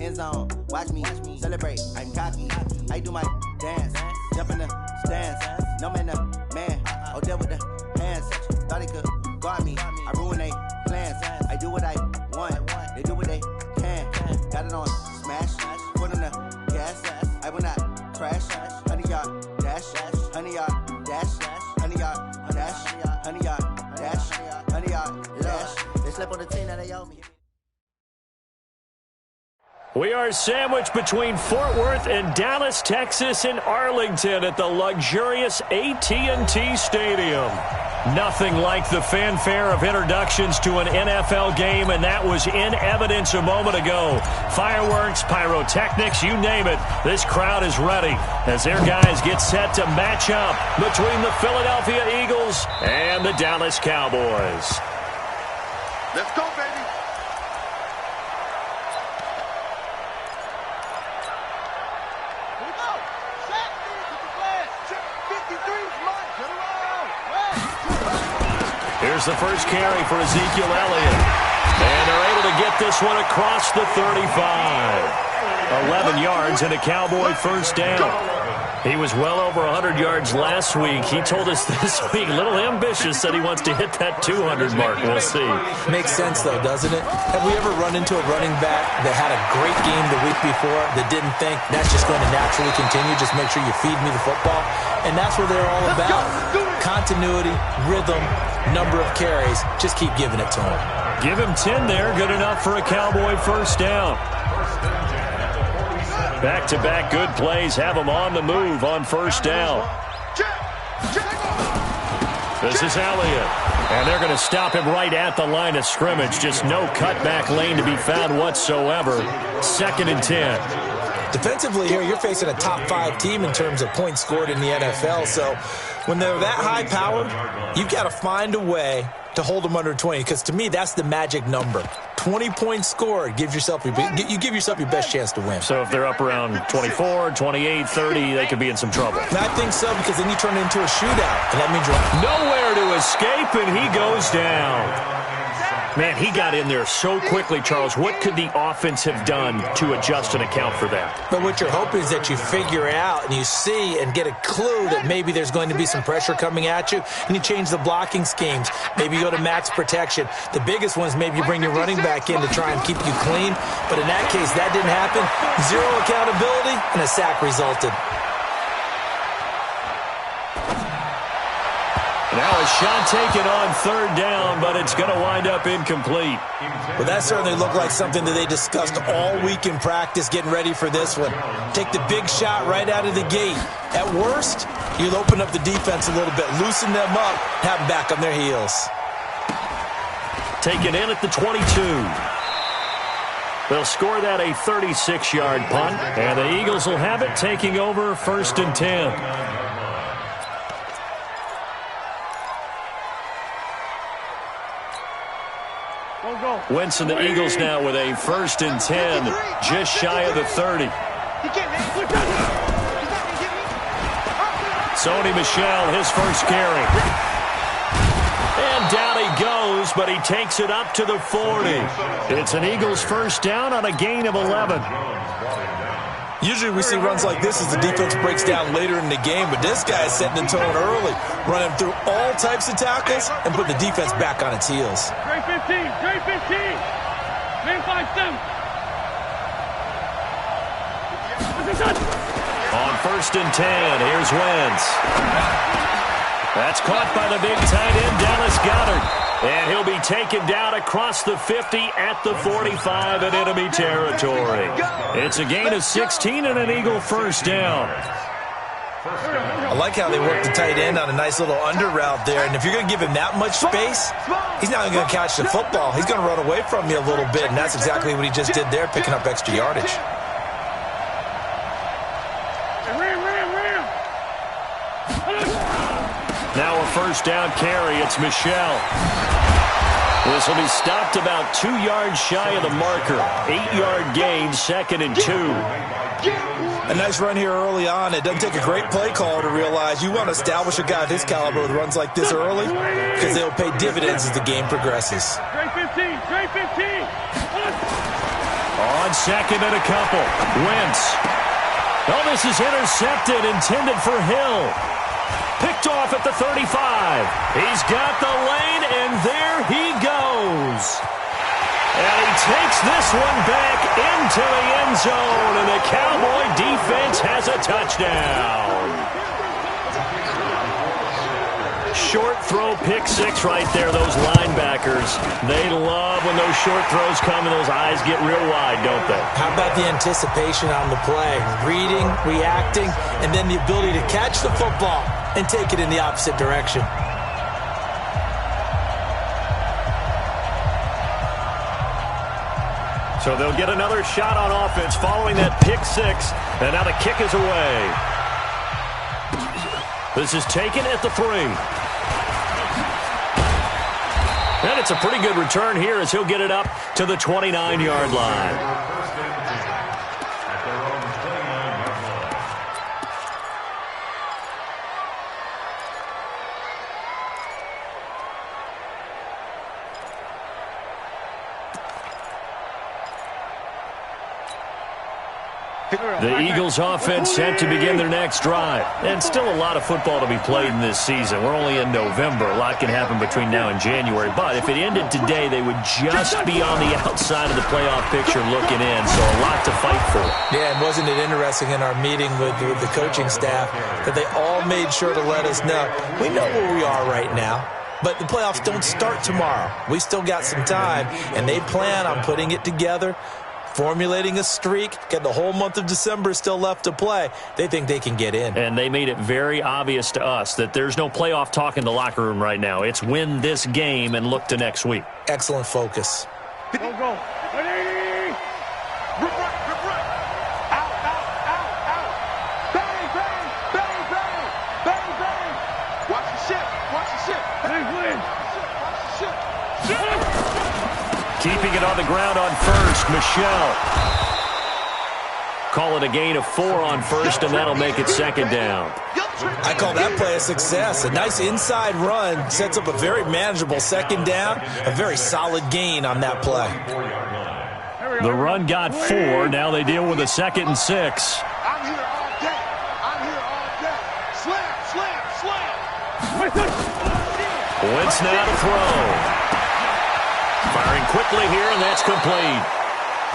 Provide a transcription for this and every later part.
end zone. Watch me celebrate. I'm cocky. I do my dance. Jump in the stands. No man, man. Oh, there with the hands. Thought he could guard me. I ruin they plans. I do what I want. They do what they can. Got it on smash. Put on the gas. I will not crash. 100 yard dash. 100 yard dash. 100 yard dash. 100 yard dash. 100 yard dash. They slept on the team that they owe me. We are sandwiched between Fort Worth and Dallas, Texas, and Arlington at the luxurious AT&T Stadium. Nothing like the fanfare of introductions to an NFL game, and that was in evidence a moment ago. Fireworks, pyrotechnics, you name it. This crowd is ready as their guys get set to match up between the Philadelphia Eagles and the Dallas Cowboys. Let's go, baby. Here's the first carry for Ezekiel Elliott. And they're able to get this one across the 35. 11 yards and a Cowboy first down. He was well over 100 yards last week. He told us this week, a little ambitious, said he wants to hit that 200 mark. We'll see. Makes sense, though, doesn't it? Have we ever run into a running back that had a great game the week before that didn't think that's just going to naturally continue? Just make sure you feed me the football. And that's what they're all about. Continuity, rhythm, number of carries. Just keep giving it to him. Give him 10 there. Good enough for a Cowboy first down. Back-to-back good plays have him on the move on first down. This is Elliott. And they're going to stop him right at the line of scrimmage. Just no cutback lane to be found whatsoever. 2nd and 10. Defensively here, you're facing a top 5 team in terms of points scored in the NFL. So when they're that high-powered, you've got to find a way to hold them under 20, because to me, that's the magic number. 20 points scored, you give yourself your best chance to win. So if they're up around 24, 28, 30, they could be in some trouble. And I think so, because then you turn it into a shootout, and that means you're nowhere to escape, and he goes down. Man, he got in there so quickly, Charles. What could the offense have done to adjust and account for that? But what you're hoping is that you figure out and you see and get a clue that maybe there's going to be some pressure coming at you, and you change the blocking schemes. Maybe you go to max protection. The biggest one is maybe you bring your running back in to try and keep you clean. But in that case, that didn't happen. 0 accountability, and a sack resulted. Now a shot taken on 3rd down, but it's going to wind up incomplete. Well, that certainly looked like something that they discussed all week in practice, getting ready for this one. Take the big shot right out of the gate. At worst, you'll open up the defense a little bit, loosen them up, have them back on their heels. Taken in at the 22. They'll score that a 36-yard punt, and the Eagles will have it taking over 1st and 10. Wentz and the Eagles now with a 1st and 10, just shy of the 30. Sony Michel, his first carry. And down he goes, but he takes it up to the 40. It's an Eagles first down on a gain of 11. Usually we see runs like this as the defense breaks down later in the game, but this guy is setting the tone early, running through all types of tackles and putting the defense back on its heels. Trey 15, Trey 15, man 5-7. On 1st and 10, here's Wentz. That's caught by the big tight end, Dallas Goedert. And he'll be taken down across the 50 at the 45 in enemy territory. It's a gain of 16 and an Eagle first down. I like how they work the tight end on a nice little under route there. And if you're going to give him that much space, he's not going to catch the football. He's going to run away from you a little bit, and that's exactly what he just did there, picking up extra yardage. Now a first down carry. It's Michel. This will be stopped about 2 yards shy of the marker. 8-yard gain, 2nd and 2. A nice run here early on. It doesn't take a great play caller to realize you want to establish a guy of his caliber with runs like this early, because they'll pay dividends as the game progresses. Trey 15, Trey 15. On On second and a couple. Wentz. Oh, this is intercepted, intended for Hill. Picked off at the 35. He's got the lane, and there he goes. And he takes this one back into the end zone, and the Cowboy defense has a touchdown. Short throw, pick six right there, those linebackers. They love when those short throws come and those eyes get real wide, don't they? How about the anticipation on the play? Reading, reacting, and then the ability to catch the football and take it in the opposite direction. So they'll get another shot on offense following that pick six, and now the kick is away. This is taken at the 3. And it's a pretty good return here as he'll get it up to the 29-yard line. The Eagles offense set to begin their next drive. And still a lot of football to be played in this season. We're only in November. A lot can happen between now and January. But if it ended today, they would just be on the outside of the playoff picture looking in. So a lot to fight for. Yeah, and wasn't it interesting in our meeting with the coaching staff that they all made sure to let us know, we know where we are right now. But the playoffs don't start tomorrow. We still got some time, and they plan on putting it together, formulating a streak, get the whole month of December still left to play. They think they can get in. And they made it very obvious to us that there's no playoff talk in the locker room right now. It's win this game and look to next week. Excellent focus. Go, go. Ready? Rip right, rip right. Out, out, out, out. Bang, bang, bang, bang, bang, bang. Watch the ship. Watch the ship. Please, please. Watch the ship. Keeping it on the ground on first, Michelle. Call it a gain of 4 on first, and that'll make it second down. I call that play a success. A nice inside run sets up a very manageable second down, a very solid gain on that play. The run got 4. Now they deal with a 2nd and 6. I'm here all day. I'm here all day. Slam, slam, slam. Wentz now to throw. Firing quickly here, and that's complete.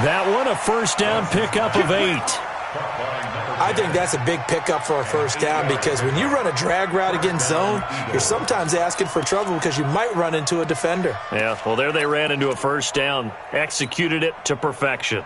That one, a first down pickup of 8. I think that's a big pickup for a first down because when you run a drag route against zone, you're sometimes asking for trouble because you might run into a defender. Yeah, well, there they ran into a first down. Executed it to perfection.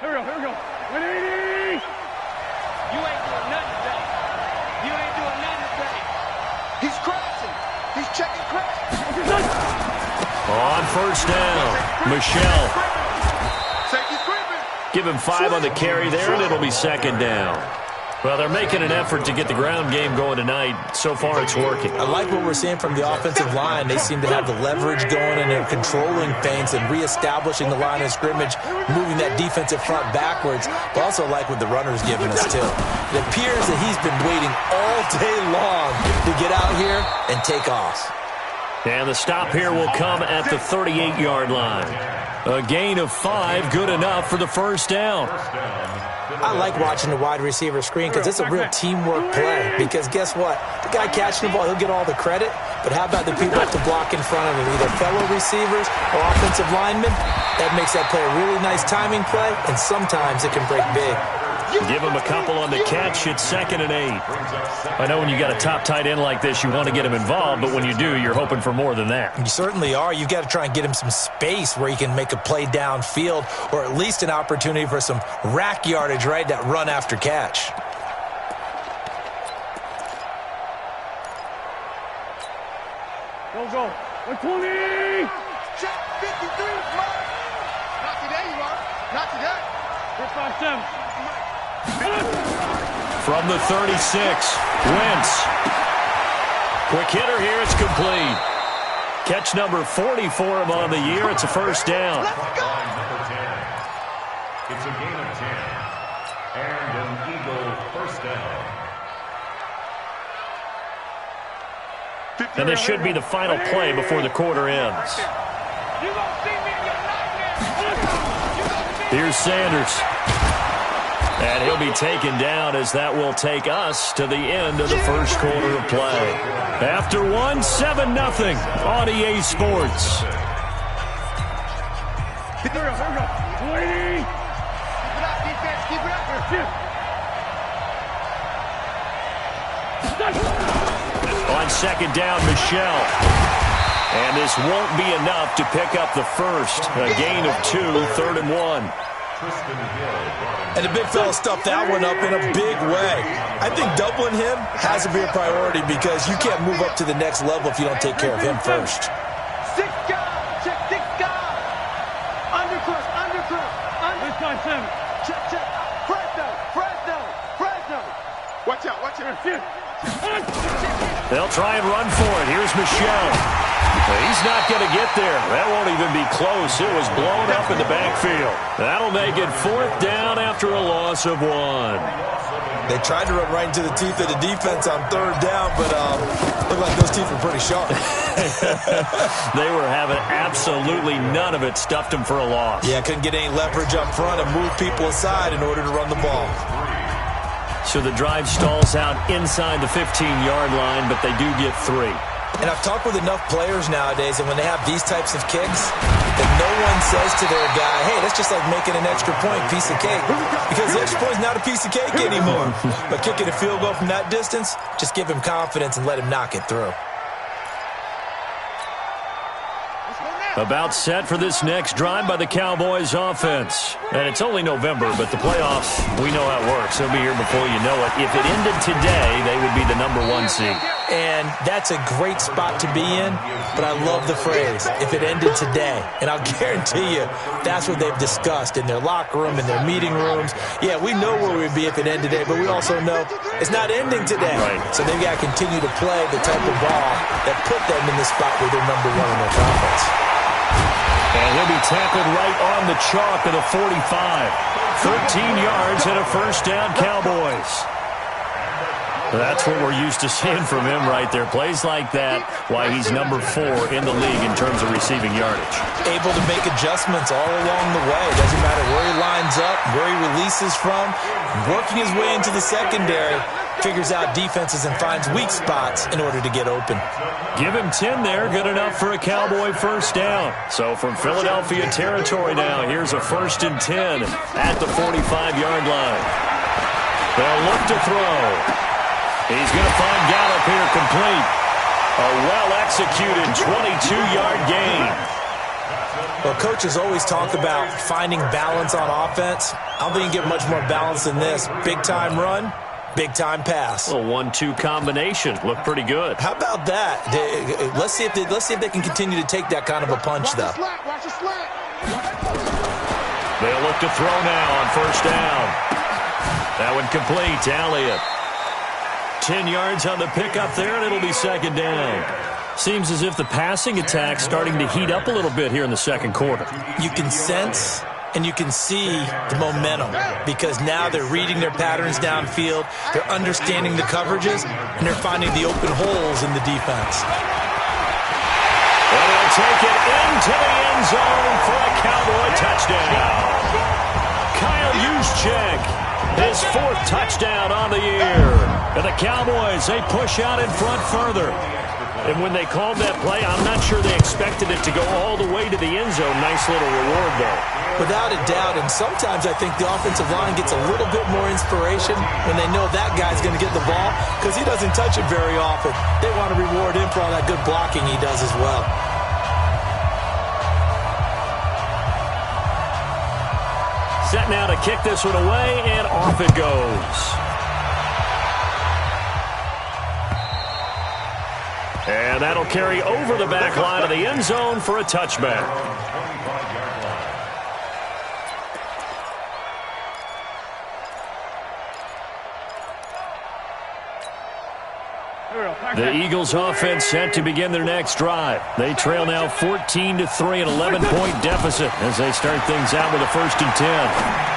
Here we go. 180. You ain't doing nothing today. You ain't doing nothing today. He's crashing. He's checking crash. On first down, Michelle. Safety's creeping. Give him 5 on the carry there, and it'll be second down. Well, they're making an effort to get the ground game going tonight. So far, it's working. I like what we're seeing from the offensive line. They seem to have the leverage going, and they're controlling things and reestablishing the line of scrimmage, moving that defensive front backwards. But also like what the runner's giving us, too. It appears that he's been waiting all day long to get out here and take off. And the stop here will come at the 38-yard line. A gain of 5, good enough for the first down. I like watching the wide receiver screen because it's a real teamwork play. Because guess what? The guy catching the ball, he'll get all the credit. But how about the people to block in front of him, either fellow receivers or offensive linemen? That makes that play a really nice timing play, and sometimes it can break big. Give him a couple on the catch. It's 2nd and 8. I know when you got a top tight end like this, you want to get him involved, but when you do, you're hoping for more than that. You certainly are. You've got to try and get him some space where he can make a play downfield, or at least an opportunity for some rack yardage, right? That run after catch. Go. 120. Check 53, Mark. Not today, you are. Not today. 457. From the 36, Wentz. Quick hitter here, it's complete. Catch number 40 for him on the year. It's a first down. Let's go. Number 10. It's a gain of 10. And an Eagle first down. And this should be the final play before the quarter ends. You gonna see me in your nightmares. Here's Sanders. And he'll be taken down as that will take us to the end of the first quarter of play. After 1, 7-0 on EA Sports. Here we go. 280. Keep it up, defense. Keep it up. On second down, Michelle. And this won't be enough to pick up the first. A gain of 2, 3rd and 1. And the big fella stuffed that one up in a big way. I think doubling him has to be a priority because you can't move up to the next level if you don't take care of him first. 6 guys. Check 6 guys. Undercook. 657. Check. Fresno. Watch out. They'll try and run for it. Here's Michelle. He's not going to get there. That won't even be close. It was blown up in the backfield. That'll make it 4th down after a loss of 1. They tried to run right into the teeth of the defense on 3rd down, but looked like those teeth were pretty sharp. They were having absolutely none of it. Stuffed them for a loss. Yeah, couldn't get any leverage up front and move people aside in order to run the ball. So the drive stalls out inside the 15-yard line, but they do get 3. And I've talked with enough players nowadays, and when they have these types of kicks, that no one says to their guy, hey, that's just like making an extra point, piece of cake. Because the extra point is not a piece of cake anymore. But kicking a field goal from that distance, just give him confidence and let him knock it through. About set for this next drive by the Cowboys offense. And it's only November, but the playoffs, we know how it works. They'll be here before you know it. If it ended today, they would be the number 1 seed. And that's a great spot to be in, but I love the phrase, if it ended today. And I'll guarantee you, that's what they've discussed in their locker room, in their meeting rooms. Yeah, we know where we'd be if it ended today, but we also know it's not ending today. Right. So they've got to continue to play the type of ball that put them in the spot where they're number 1 in their conference. And he'll be tackled right on the chalk of the 45. 13 yards and a first down, Cowboys. That's what we're used to seeing from him right there. Plays like that, why he's number 4 in the league in terms of receiving yardage. Able to make adjustments all along the way. Doesn't matter where he lines up, where he releases from. Working his way into the secondary, figures out defenses and finds weak spots in order to get open. Give him 10 there, good enough for a Cowboy first down. So from Philadelphia territory now, here's a 1st and 10 at the 45-yard line. They'll look to throw. He's going to find Gallup here complete. A well-executed 22-yard gain. Well, coaches always talk about finding balance on offense. I don't think you get much more balance than this. Big-time run, big-time pass. A 1-2 combination. Looked pretty good. How about that? Let's see if they can continue to take that kind of a punch, though. Watch the slant. They'll look to throw now on first down. That one complete to Elliott. 10 yards on the pickup there, and it'll be second down. Seems as if the passing attack's starting to heat up a little bit here in the second quarter. You can sense and you can see the momentum because now they're reading their patterns downfield, they're understanding the coverages, and they're finding the open holes in the defense. And he'll take it into the end zone for a Cowboy touchdown. Kyle Juszczyk, his 4th touchdown on the year. And the Cowboys, they push out in front further. And when they called that play, I'm not sure they expected it to go all the way to the end zone. Nice little reward, though. Without a doubt, and sometimes I think the offensive line gets a little bit more inspiration when they know that guy's going to get the ball because he doesn't touch it very often. They want to reward him for all that good blocking he does as well. Set now to kick this one away, and off it goes. And that'll carry over the back line of the end zone for a touchback. The Eagles offense set to begin their next drive. They trail now 14-3, an 11-point deficit as they start things out with a 1st and 10.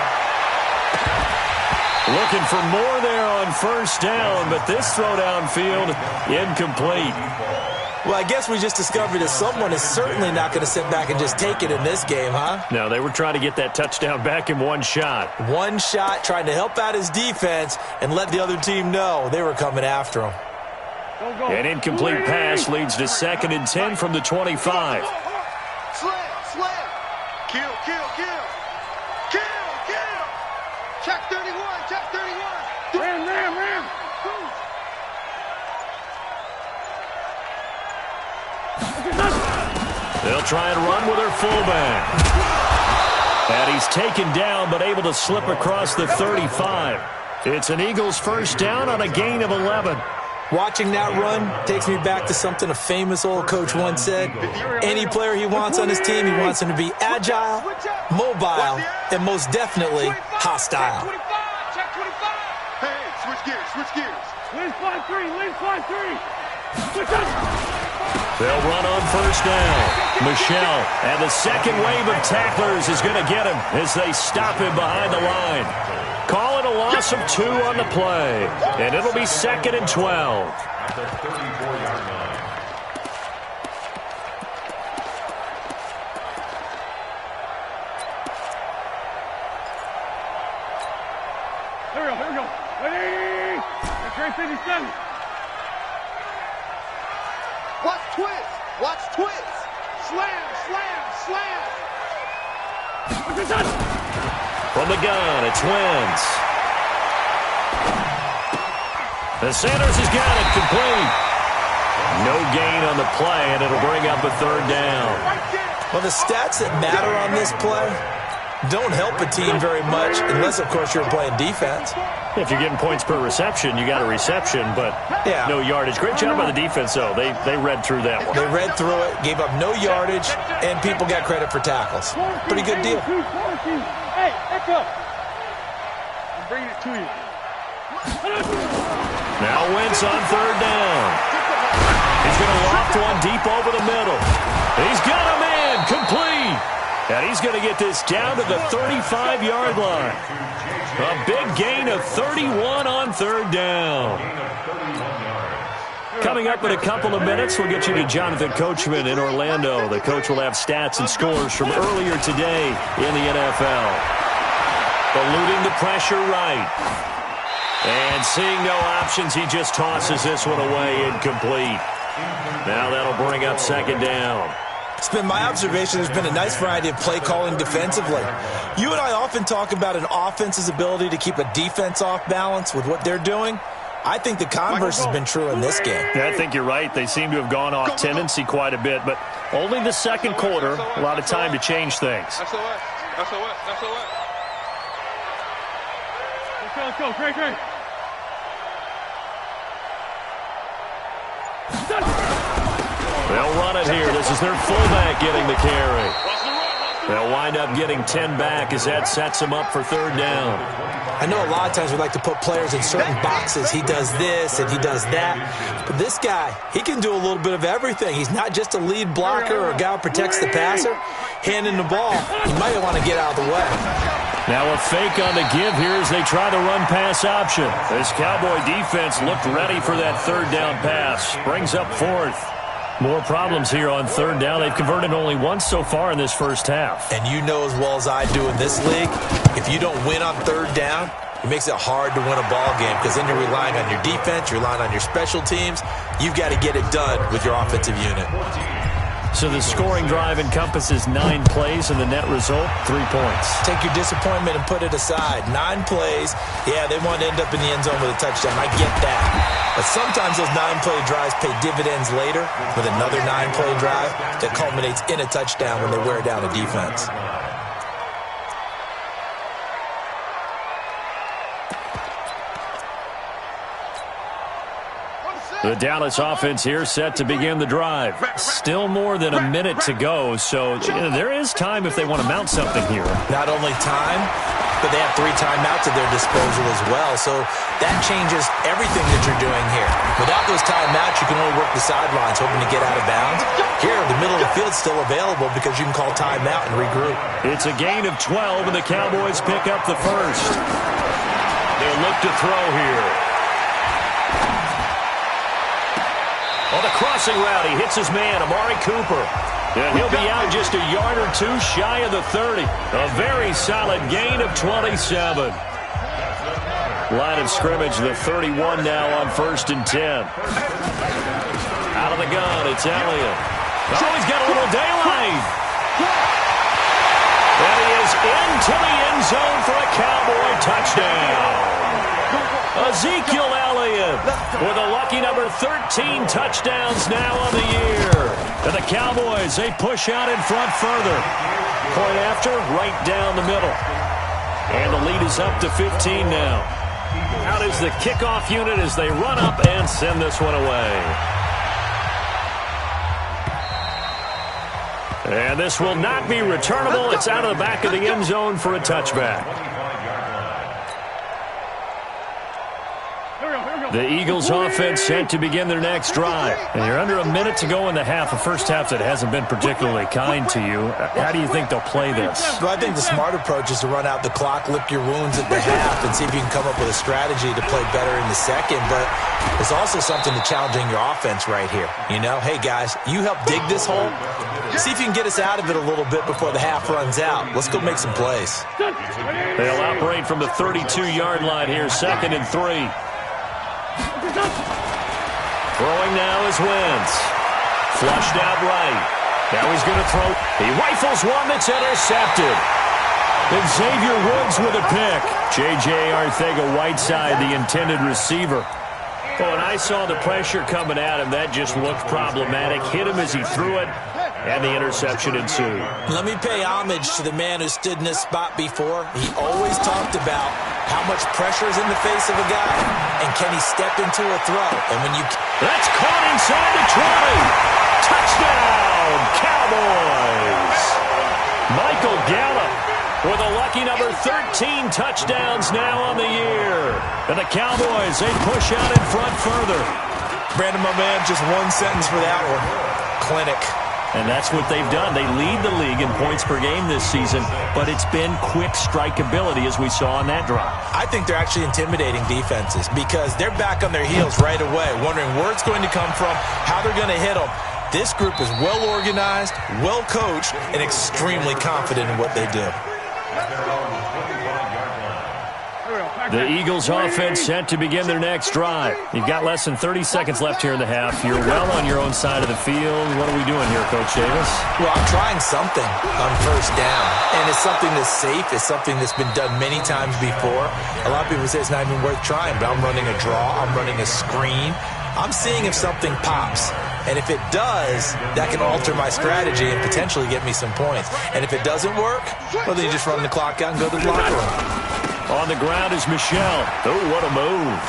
Looking for more there on first down, but this throw downfield incomplete. Well, I guess we just discovered that someone is certainly not going to sit back and just take it in this game, huh? No, they were trying to get that touchdown back in one shot. One shot, trying to help out his defense and let the other team know they were coming after him. An incomplete pass leads to 2nd and 10 from the 25. Slam. Kill. Check 31. Ram. They'll try and run with their fullback. And he's taken down but able to slip across the 35. It's an Eagles first down on a gain of 11. Watching that run takes me back to something a famous old coach once said. Any player he wants on his team, he wants him to be agile, mobile, and most definitely hostile. Check 25. Hey, switch gears. Lean fly three. Switch up. They'll run on first down. Michelle, and the second wave of tacklers is going to get him as they stop him behind the line. Call it a loss of 2 on the play, and it'll be 2nd and 12. At the 34-yard line. Here we go. Ready? Train 57. Watch twist. Slam. From the gun, it's Wentz. The Sanders has got it complete. No gain on the play, and it'll bring up a 3rd down. Well, the stats that matter on this play don't help a team very much unless, of course, you're playing defense. If you're getting points per reception, you got a reception, but no yardage. Great job by the defense, though. They read through that one. They read through it, gave up no yardage, and people got credit for tackles. Pretty good deal. Hey, echo. I'm bringing it to you. Now Wentz on 3rd down. He's going to loft one deep over the middle. He's got a man complete. And he's going to get this down to the 35-yard line. A big gain of 31 on 3rd down. Coming up in a couple of minutes, we'll get you to Jonathan Coachman in Orlando. The coach will have stats and scores from earlier today in the NFL. Eluding the pressure right. And seeing no options, he just tosses this one away incomplete. Now that'll bring up 2nd down. It's been my observation there's been a nice variety of play calling defensively. You and I often talk about an offense's ability to keep a defense off balance with what they're doing. I think the converse has been true in this game. Yeah, I think you're right. They seem to have gone off tendency quite a bit, but only the second quarter, a lot of time to change things. That's the way. That's the way. That's the way. Let's go. Great. They'll run it here. This is their fullback getting the carry. They'll wind up getting 10 back as that sets them up for third down. I know a lot of times we like to put players in certain boxes. He does this and he does that. But this guy, he can do a little bit of everything. He's not just a lead blocker or a guy who protects the passer. Handing the ball, he might want to get out of the way. Now a fake on the give here as they try the run-pass option. This Cowboy defense looked ready for that third down pass. Brings up fourth. More problems here on third down. They've converted only once so far in this first half. And you know as well as I do in this league, if you don't win on third down, it makes it hard to win a ball game because then you're relying on your defense, you're relying on your special teams. You've got to get it done with your offensive unit. So the scoring drive encompasses 9 plays, and the net result, 3 points. Take your disappointment and put it aside. 9 plays, yeah, they want to end up in the end zone with a touchdown. I get that. But sometimes those 9-play drives pay dividends later with another 9-play drive that culminates in a touchdown when they wear down a defense. The Dallas offense here set to begin the drive. Still more than a minute to go, so there is time if they want to mount something here. Not only time, but they have 3 timeouts at their disposal as well, so that changes everything that you're doing here. Without those timeouts, you can only work the sidelines, hoping to get out of bounds. Here, the middle of the field's still available because you can call timeout and regroup. It's a gain of 12, and the Cowboys pick up the first. They'll look to throw here. On the crossing route, he hits his man, Amari Cooper. And he'll be out just a yard or 2 shy of the 30. A very solid gain of 27. Line of scrimmage, the 31 now on 1st and 10. Out of the gun, it's Elliott. Oh, he's got a little daylight. And he is into the end zone for a Cowboy touchdown. Ezekiel Elliott with a lucky number 13 touchdowns now on the year. And the Cowboys, they push out in front further. Point after, right down the middle. And the lead is up to 15 now. Out is the kickoff unit as they run up and send this one away. And this will not be returnable. It's out of the back of the end zone for a touchback. The Eagles offense set to begin their next drive. And you're under a minute to go in the half, a first half that hasn't been particularly kind to you. How do you think they'll play this? Well, I think the smart approach is to run out the clock, lick your wounds at the half, and see if you can come up with a strategy to play better in the second. But there's also something to challenging your offense right here. You know, hey, guys, you help dig this hole. See if you can get us out of it a little bit before the half runs out. Let's go make some plays. They'll operate from the 32-yard line here, 2nd and 3. Throwing now is Wentz. Flushed out right. Now he's going to throw. He rifles one that's intercepted. And Xavier Woods with a pick. J.J. Arcega-Whiteside, the intended receiver. Oh, and I saw the pressure coming at him. That just looked problematic. Hit him as he threw it, and the interception ensued. Let me pay homage to the man who stood in this spot before. He always talked about how much pressure is in the face of a guy, and can he step into a throw? And when you... That's caught inside the 20. Touchdown, Cowboys. Michael Gallup with a lucky number 13 touchdowns now on the year. And the Cowboys, they push out in front further. Brandon, my man, just one sentence for that one. Clinic. And that's what they've done. They lead the league in points per game this season, but it's been quick strikeability as we saw on that drive. I think they're actually intimidating defenses because they're back on their heels right away, wondering where it's going to come from, how they're going to hit them. This group is well organized, well coached, and extremely confident in what they do. The Eagles offense set to begin their next drive. You've got less than 30 seconds left here in the half. You're well on your own side of the field. What are we doing here, Coach Davis? Well, I'm trying something on first down, and it's something that's safe. It's something that's been done many times before. A lot of people say it's not even worth trying, but I'm running a draw. I'm running a screen. I'm seeing if something pops. And if it does, that can alter my strategy and potentially get me some points. And if it doesn't work, well, then you just run the clock out and go to the locker room. On the ground is Michel. Oh, what a move.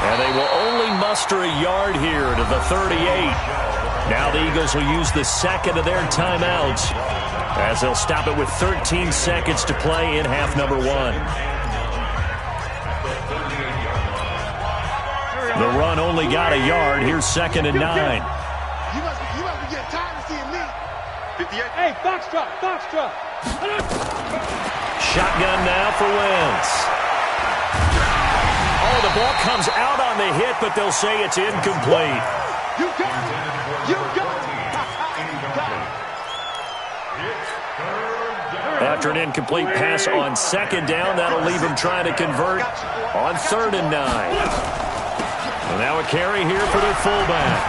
And they will only muster a yard here to the 38. Now the Eagles will use the second of their timeouts as they'll stop it with 13 seconds to play in half number 1. The run only got a yard. Here's 2nd and 9. You must be getting tired of seeing me. 58. Hey, Foxtrot. Shotgun now for Wentz. Oh, the ball comes out on the hit, but they'll say it's incomplete. You got it. You got it. After an incomplete pass on 2nd down, that'll leave him trying to convert on 3rd and 9. And now a carry here for their fullback.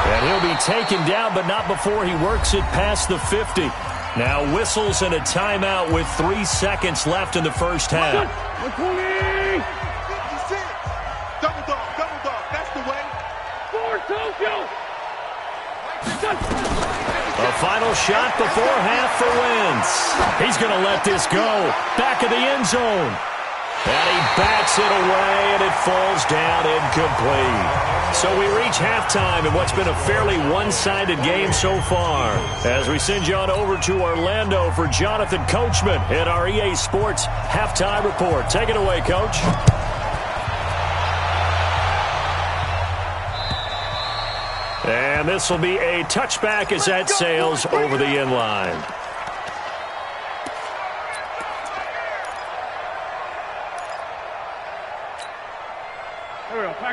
And he'll be taken down, but not before he works it past the 50. Now whistles and a timeout with 3 seconds left in the first half. Double dog. That's the way. For Tokyo. A final shot before half for Wentz. He's going to let this go. Back of the end zone. And he bats it away, and it falls down incomplete. So we reach halftime in what's been a fairly one-sided game so far. As we send you on over to Orlando for Jonathan Coachman in our EA Sports Halftime Report. Take it away, Coach. And this will be a touchback as that sails over the end line.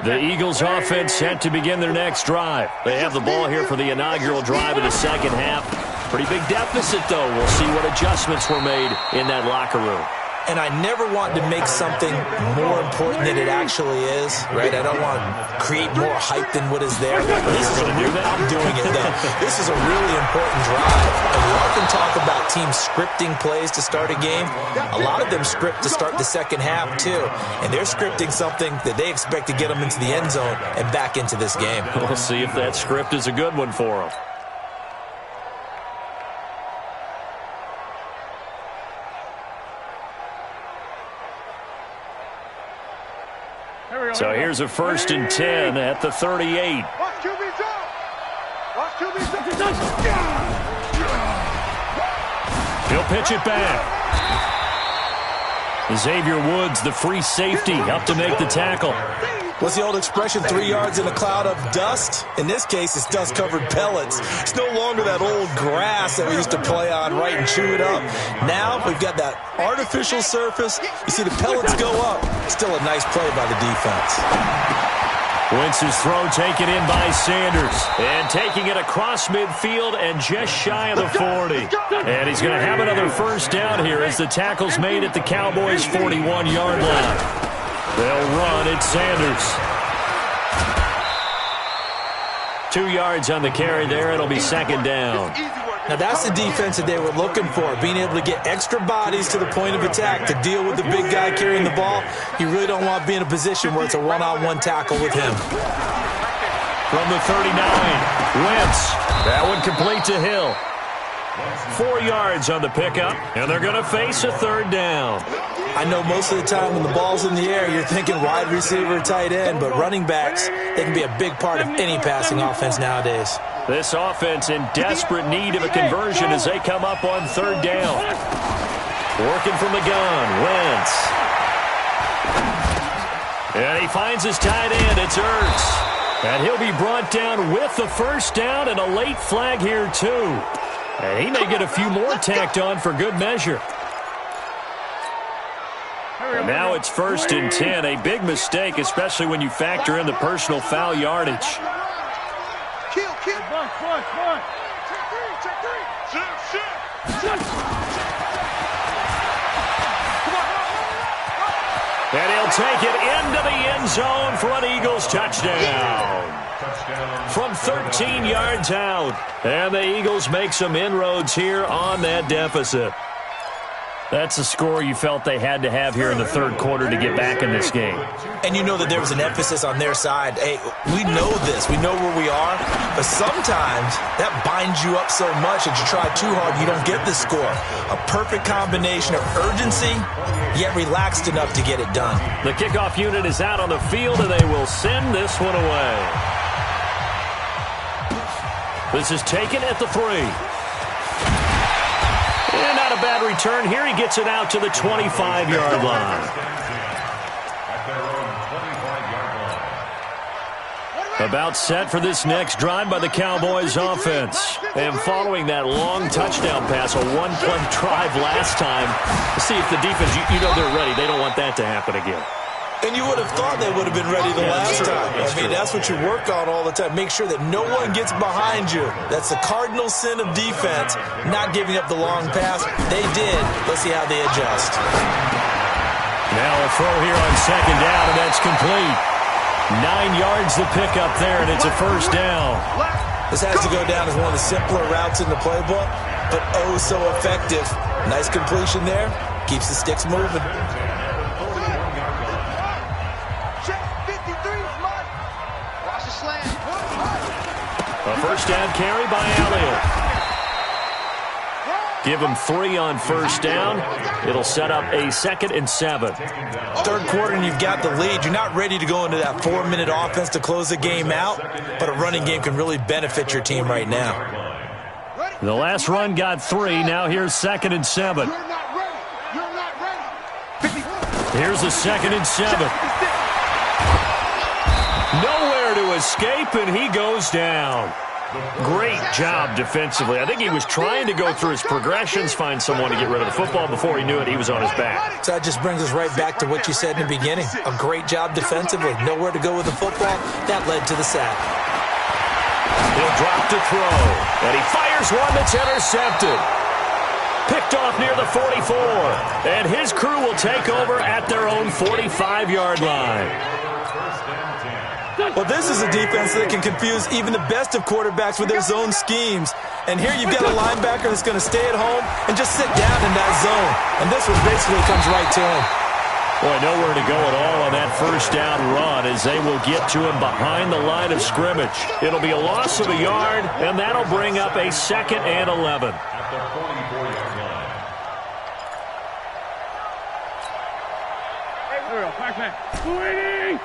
The Eagles offense set to begin their next drive. They have the ball here for the inaugural drive of the second half. Pretty big deficit, though. We'll see what adjustments were made in that locker room. And I never want to make something more important than it actually is, right? I don't want to create more hype than what is there. This is I'm doing it, though. This is a really important drive. And we often talk about teams scripting plays to start a game. A lot of them script to start the second half, too. And they're scripting something that they expect to get them into the end zone and back into this game. We'll see if that script is a good one for them. So here's a 1st and 10 at the 38. Watch QB jump. He'll pitch it back. Xavier Woods, the free safety, up to make the tackle. What's the old expression, 3 yards in a cloud of dust? In this case, it's dust-covered pellets. It's no longer that old grass that we used to play on, right, and chew it up. Now we've got that artificial surface. You see the pellets go up. Still a nice play by the defense. Wentz's throw taken in by Sanders. And taking it across midfield and just shy of the 40. And he's going to have another first down here as the tackle's made at the Cowboys' 41-yard line. They'll run at Sanders. 2 yards on the carry there. It'll be 2nd down. Now that's the defense that they were looking for, being able to get extra bodies to the point of attack to deal with the big guy carrying the ball. You really don't want to be in a position where it's a one-on-one tackle with him. From the 39, Wentz. That one complete to Hill. 4 yards on the pickup, and they're going to face a 3rd down. I know most of the time when the ball's in the air, you're thinking wide receiver, tight end, but running backs, they can be a big part of any passing offense nowadays. This offense in desperate need of a conversion as they come up on 3rd down. Working from the gun, Wentz. And he finds his tight end, it's Ertz. And he'll be brought down with the first down and a late flag here too. And he may get a few more tacked on for good measure. And now it's 1st and 10. A big mistake, especially when you factor in the personal foul yardage. Kill. Check three. And he'll take it into the end zone for an Eagles touchdown. From 13 yards out. And the Eagles make some inroads here on that deficit. That's a score you felt they had to have here in the third quarter to get back in this game. And you know that there was an emphasis on their side. Hey, we know this. We know where we are. But sometimes that binds you up so much that you try too hard, you don't get the score. A perfect combination of urgency, yet relaxed enough to get it done. The kickoff unit is out on the field, and they will send this one away. This is taken at the 3. And not a bad return here. He gets it out to the 25-yard line. About set for this next drive by the Cowboys offense. And following that long touchdown pass, a one-play drive last time, see if the defense, you know they're ready. They don't want that to happen again. And you would have thought they would have been ready the last time. I mean, that's what you work on all the time. Make sure that no one gets behind you. That's the cardinal sin of defense, not giving up the long pass. They did. Let's see how they adjust. Now a throw here on second down, and that's complete. 9 yards to pick up there, and it's a first down. This has to go down as one of the simpler routes in the playbook, but oh so effective. Nice completion there. Keeps the sticks moving. A first down carry by Elliott. Give him 3 on first down. It'll set up a 2nd and 7. Third quarter and you've got the lead. You're not ready to go into that 4-minute offense to close the game out, but a running game can really benefit your team right now. The last run got 3. Now here's 2nd and 7. Here's a 2nd and 7. Nowhere to escape, and he goes down. Great job defensively. I think he was trying to go through his progressions, find someone to get rid of the football. Before he knew it, he was on his back. So that just brings us right back to what you said in the beginning. A great job defensively. Nowhere to go with the football. That led to the sack. He'll drop to throw, and he fires one that's intercepted. Picked off near the 44, and his crew will take over at their own 45-yard line. Well, this is a defense that can confuse even the best of quarterbacks with their zone schemes. And here you've got a linebacker that's going to stay at home and just sit down in that zone. And this one basically comes right to him. Boy, nowhere to go at all on that first down run as they will get to him behind the line of scrimmage. It'll be a loss of a yard, and that'll bring up a 2nd and 11. At the 44-yard line. Hey, Earl, back. Waiting!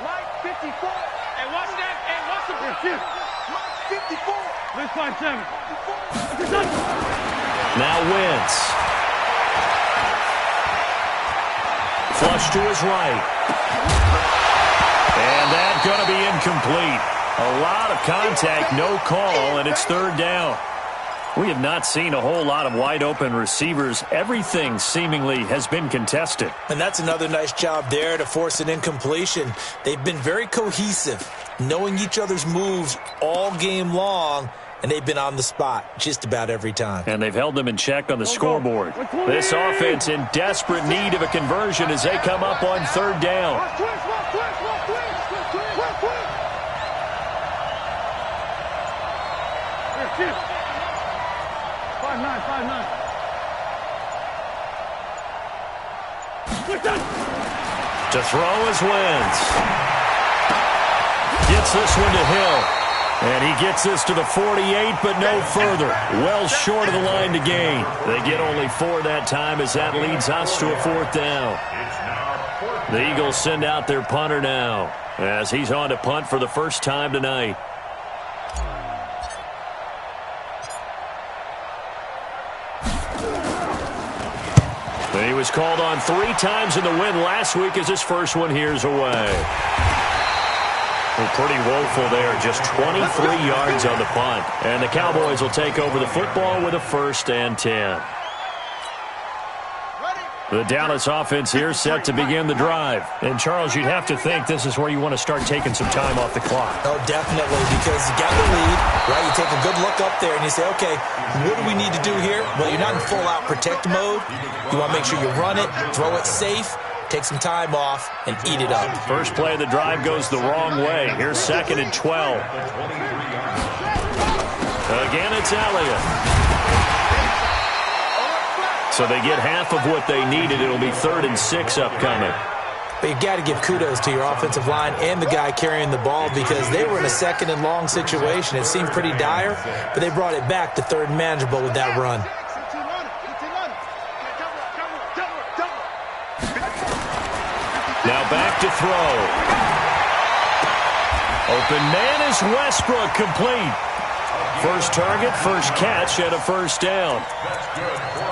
Mike 54. Hey, watch that. Hey, watch the Mike 54. Let's 5-7. Now Wentz. Flush to his right. And that's going to be incomplete. A lot of contact, no call, and it's 3rd down. We have not seen a whole lot of wide-open receivers. Everything seemingly has been contested. And that's another nice job there to force an incompletion. They've been very cohesive, knowing each other's moves all game long, and they've been on the spot just about every time. And they've held them in check on the scoreboard. This offense in desperate need of a conversion as they come up on 3rd down. To throw is Wentz. Gets this one to Hill. And he gets this to the 48, but no further. Well short of the line to gain. They get only 4 that time as that leads us to a 4th down. The Eagles send out their punter now as he's on to punt for the first time tonight. And he was called on 3 times in the win last week as his first one here's away. Well, pretty woeful there, just 23 yards on the punt. And the Cowboys will take over the football with a 1st and 10. The Dallas offense here set to begin the drive. And, Charles, you'd have to think this is where you want to start taking some time off the clock. Oh, definitely, because you got the lead, right? You take a good look up there and you say, okay, what do we need to do here? Well, you're not in full-out protect mode. You want to make sure you run it, throw it safe, take some time off, and eat it up. First play of the drive goes the wrong way. Here's 2nd and 12. Again, it's Elliott. So they get half of what they needed. It'll be 3rd and 6 upcoming. But you got to give kudos to your offensive line and the guy carrying the ball because they were in a 2nd and long situation. It seemed pretty dire, but they brought it back to 3rd and manageable with that run. Now back to throw. Open man is Westbrook, complete. First target, first catch, and a first down.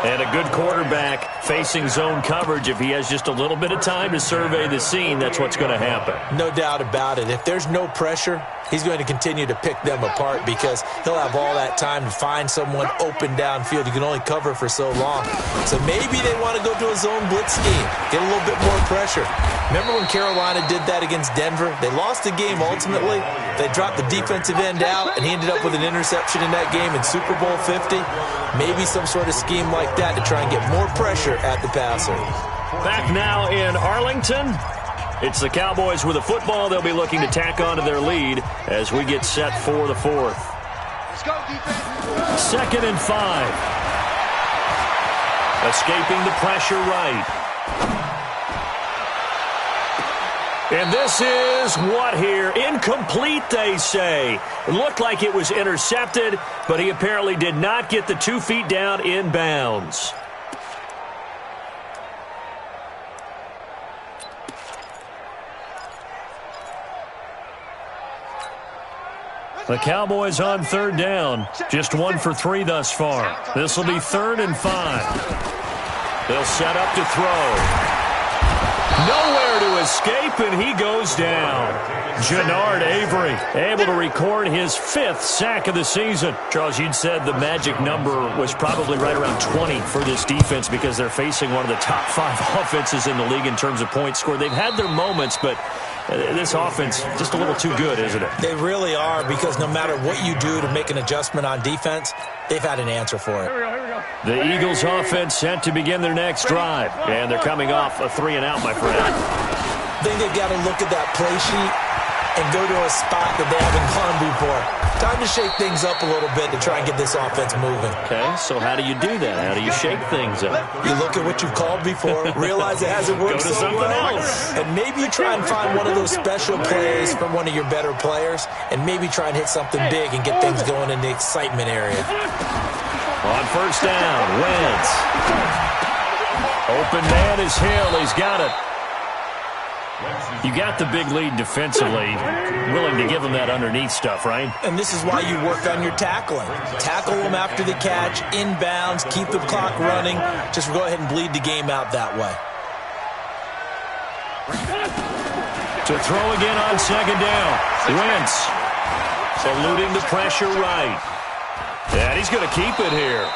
And a good quarterback facing zone coverage. If he has just a little bit of time to survey the scene, that's what's going to happen. No doubt about it. If there's no pressure, he's going to continue to pick them apart because he'll have all that time to find someone open downfield. You can only cover for so long. So maybe they want to go to a zone blitz scheme, get a little bit more pressure. Remember when Carolina did that against Denver? They lost the game ultimately. They dropped the defensive end out, and he ended up with an interception in that game in Super Bowl 50. Maybe some sort of scheme like that to try and get more pressure at the passer. Back now in Arlington. It's the Cowboys with a football. They'll be looking to tack on to their lead as we get set for the 4th. Let's go, defense. 2nd and 5. Escaping the pressure right. And this is what here? Incomplete, they say. It looked like it was intercepted, but he apparently did not get the 2 feet down in bounds. The Cowboys on 3rd down. Just 1 for 3 thus far. This will be 3rd and 5. They'll set up to throw. Nowhere to escape, and he goes down. Jannard Avery able to record his 5th sack of the season. Charles, you'd said the magic number was probably right around 20 for this defense because they're facing one of the top 5 offenses in the league in terms of points scored. They've had their moments, but this offense just a little too good, isn't it? They really are because no matter what you do to make an adjustment on defense, they've had an answer for it. The Eagles offense set to begin their next drive, and they're coming off a 3-and-out, my friend. I think they've got to look at that play sheet and go to a spot that they haven't gone before. Time to shake things up a little bit to try and get this offense moving. Okay, so how do you do that? How do you shake things up? You look at what you've called before, realize it hasn't worked Go to something else. and maybe you try and find one of those special plays from one of your better players, and maybe try and hit something big and get things going in the excitement area. On 1st down, Wentz. Open man is Hill. He's got it. You got the big lead defensively. Willing to give him that underneath stuff, right? And this is why you work on your tackling. Tackle them after the catch, inbounds, keep the clock running. Just go ahead and bleed the game out that way. To throw again on 2nd down. Wentz eluding the pressure right. And he's going to keep it here.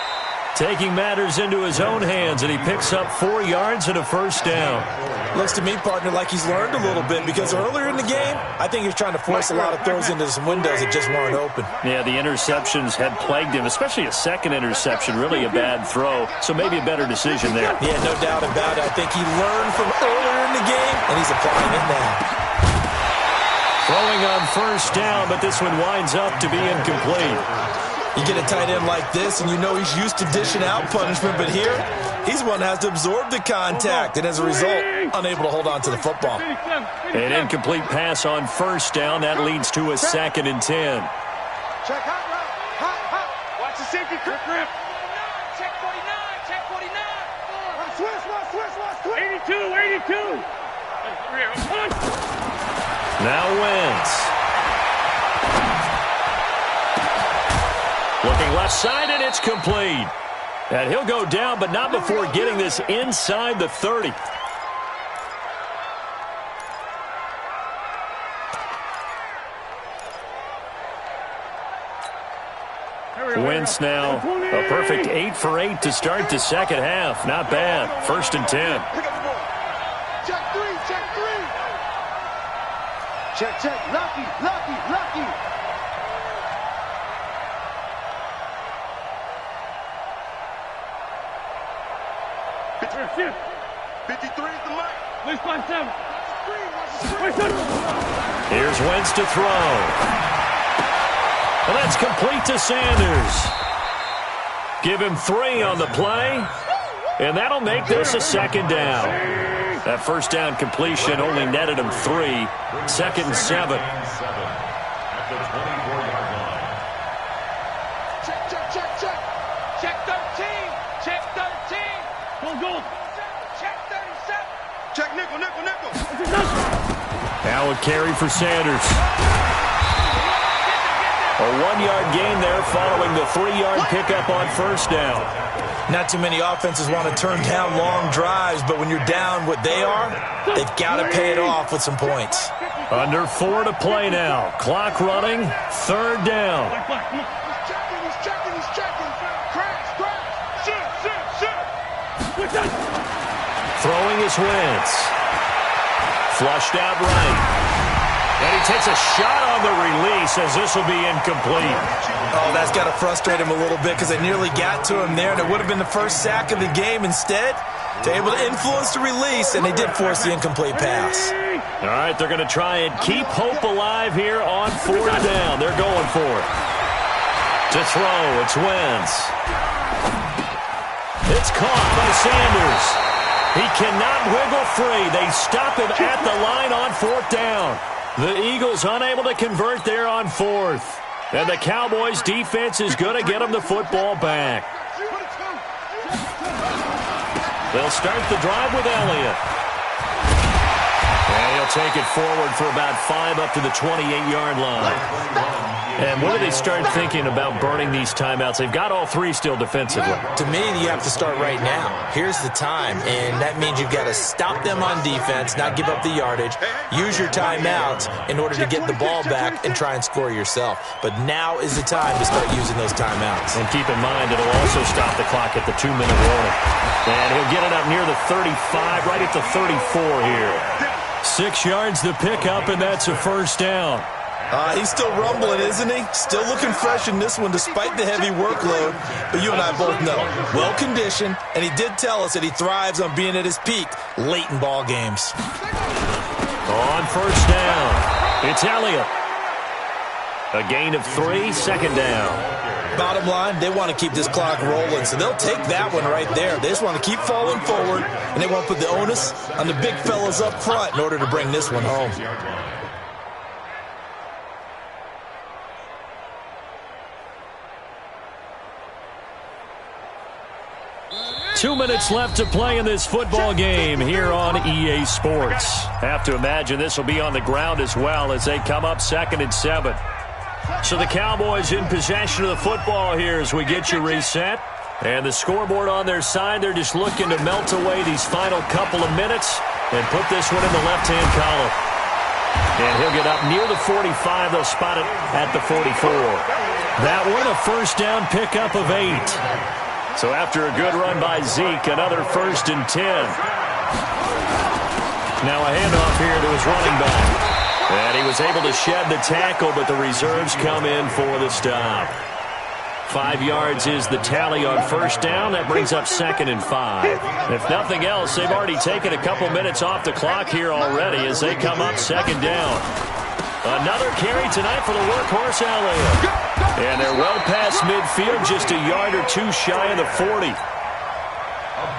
Taking matters into his own hands, and he picks up 4 yards and a first down. Looks to me, partner, like he's learned a little bit because earlier in the game, I think he was trying to force a lot of throws into some windows that just weren't open. Yeah, the interceptions had plagued him, especially a 2nd interception, really a bad throw. So maybe a better decision there. Yeah, no doubt about it. I think he learned from earlier in the game, and he's applying it now. Throwing on 1st down, but this one winds up to be incomplete. You get a tight end like this, and you know he's used to dishing out punishment, but here, he's one that has to absorb the contact, and as a result, unable to hold on to the football. An incomplete pass on 1st down. That leads to a 2nd and 10. Check hot route. Hot, hot. Watch the safety grip. Check 49. Check 49. Switch. 82. Now Wentz. Looking left side, and it's complete. And he'll go down, but not before getting this inside the 30. Wentz now a perfect 8 for 8 to start the 2nd half. Not bad. 1st and 10. Check 3. Check. Lucky. 53 is the mic. Here's Wentz to throw. And that's complete to Sanders. Give him 3 on the play, and that'll make this a second down. That first down completion only netted him 3. Second and 7. At the 24-yard line. Check. Check 13. Check 13. Go. Check 37. Check nickel. Now a carry for Sanders. A 1-yard gain there following the 3-yard pickup on first down. Not too many offenses want to turn down long drives, but when you're down what they are, they've got to pay it off with some points. Under 4 to play now. Clock running. Third down. He's checking. Crash. Shoot. Throwing his Wentz. Flushed out right. And he takes a shot on the release as this will be incomplete. Oh, that's got to frustrate him a little bit because they nearly got to him there, and it would have been the first sack of the game. Instead, they're able to influence the release, and they did force the incomplete pass. All right, they're going to try and keep hope alive here on 4th down. They're going for it. To throw, it's Wentz. It's caught by Sanders. He cannot wiggle free. They stop him at the line on 4th down. The Eagles unable to convert there on 4th. And the Cowboys' defense is going to get them the football back. They'll start the drive with Elliott. And he'll take it forward for about 5 up to the 28-yard line. And when do they start thinking about burning these timeouts? They've got all 3 still defensively. To me, you have to start right now. Here's the time, and that means you've got to stop them on defense, not give up the yardage, use your timeouts in order to get the ball back and try and score yourself. But now is the time to start using those timeouts. And keep in mind, it'll also stop the clock at the 2-minute warning. And he'll get it up near the 35, right at the 34 here. 6 yards the pickup, and that's a first down. He's still rumbling, isn't he? Still looking fresh in this one despite the heavy workload. But you and I both know, well-conditioned, and he did tell us that he thrives on being at his peak late in ball games. On first down, it's Elliott. A gain of 3, second down. Bottom line, they want to keep this clock rolling, so they'll take that one right there. They just want to keep falling forward, and they want to put the onus on the big fellas up front in order to bring this one home. Two minutes left to play in this football game here on EA Sports. Have to imagine this will be on the ground as well as they come up 2nd and 7. So the Cowboys in possession of the football here as we get you reset. And the scoreboard on their side, they're just looking to melt away these final couple of minutes and put this one in the left-hand column. And he'll get up near the 45. They'll spot it at the 44. That one, a first down pickup of 8. So after a good run by Zeke, another 1st and 10. Now a handoff here to his running back. And he was able to shed the tackle, but the reserves come in for the stop. 5 yards is the tally on first down. That brings up 2nd and 5. If nothing else, they've already taken a couple minutes off the clock here already as they come up 2nd down. Another carry tonight for the workhorse Elliott. And they're well past midfield, just a yard or 2 shy of the 40.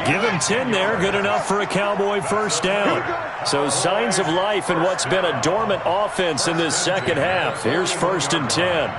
Give him 10 there, good enough for a Cowboy first down. So signs of life in what's been a dormant offense in this second half. Here's 1st and 10.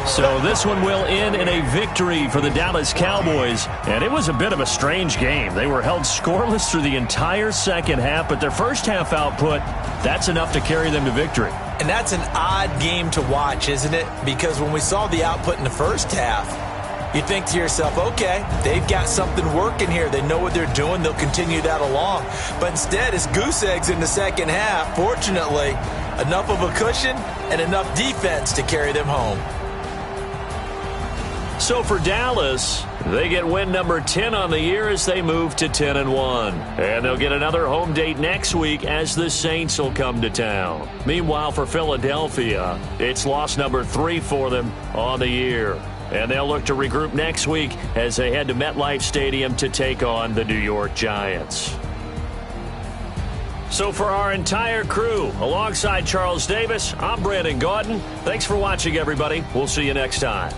So this one will end in a victory for the Dallas Cowboys. And it was a bit of a strange game. They were held scoreless through the entire second half, but their first half output, that's enough to carry them to victory. And that's an odd game to watch, isn't it? Because when we saw the output in the first half, you think to yourself, okay, they've got something working here. They know what they're doing. They'll continue that along. But instead, it's goose eggs in the second half. Fortunately, enough of a cushion and enough defense to carry them home. So for Dallas, they get win number 10 on the year as they move to 10-1. And they'll get another home date next week as the Saints will come to town. Meanwhile, for Philadelphia, it's loss number 3 for them on the year. And they'll look to regroup next week as they head to MetLife Stadium to take on the New York Giants. So for our entire crew, alongside Charles Davis, I'm Brandon Gaudin. Thanks for watching, everybody. We'll see you next time.